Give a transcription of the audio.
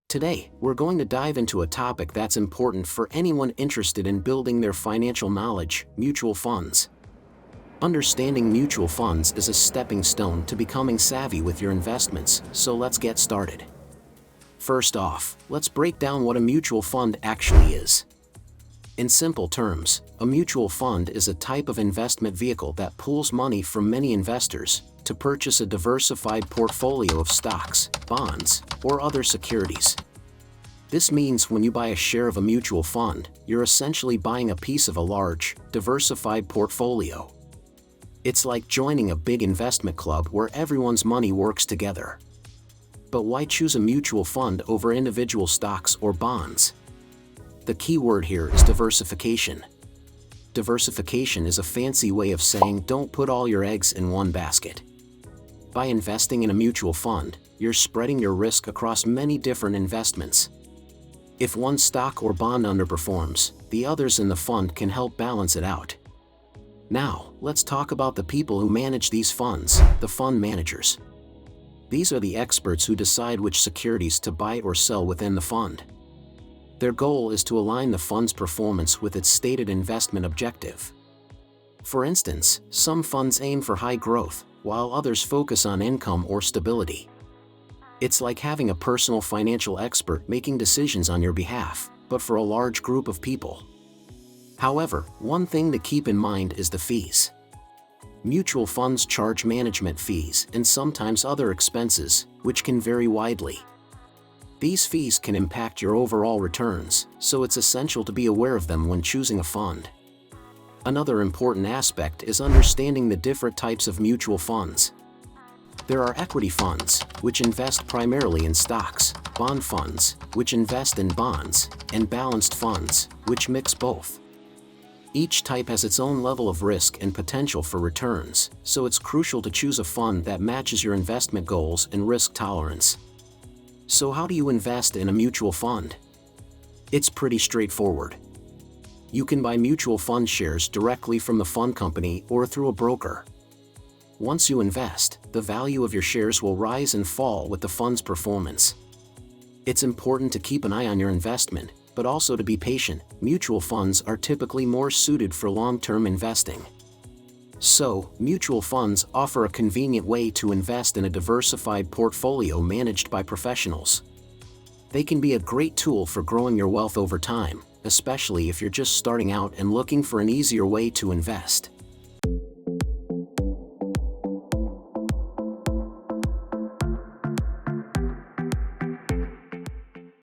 Today, we're going to dive into a topic that's important for anyone interested in building their financial knowledge: mutual funds. Understanding mutual funds is a stepping stone to becoming savvy with your investments, so let's get started. First off, let's break down what a mutual fund actually is. In simple terms, a mutual fund is a type of investment vehicle that pools money from many investors to purchase a diversified portfolio of stocks, bonds, or other securities. This means when you buy a share of a mutual fund, you're essentially buying a piece of a large, diversified portfolio. It's like joining a big investment club where everyone's money works together. But why choose a mutual fund over individual stocks or bonds? The key word here is diversification. Diversification is a fancy way of saying don't put all your eggs in one basket. By investing in a mutual fund, you're spreading your risk across many different investments. If one stock or bond underperforms, the others in the fund can help balance it out. Now, let's talk about the people who manage these funds, the fund managers. These are the experts who decide which securities to buy or sell within the fund. Their goal is to align the fund's performance with its stated investment objective. For instance, some funds aim for high growth, while others focus on income or stability. It's like having a personal financial expert making decisions on your behalf, but for a large group of people. However, one thing to keep in mind is the fees. Mutual funds charge management fees and sometimes other expenses, which can vary widely. These fees can impact your overall returns, so it's essential to be aware of them when choosing a fund. Another important aspect is understanding the different types of mutual funds. There are equity funds, which invest primarily in stocks, bond funds, which invest in bonds, and balanced funds, which mix both. Each type has its own level of risk and potential for returns, so it's crucial to choose a fund that matches your investment goals and risk tolerance. So how do you invest in a mutual fund? It's pretty straightforward. You can buy mutual fund shares directly from the fund company or through a broker. Once you invest, the value of your shares will rise and fall with the fund's performance. It's important to keep an eye on your investment, but also to be patient. Mutual funds are typically more suited for long-term investing. So, mutual funds offer a convenient way to invest in a diversified portfolio managed by professionals. They can be a great tool for growing your wealth over time, especially if you're just starting out and looking for an easier way to invest.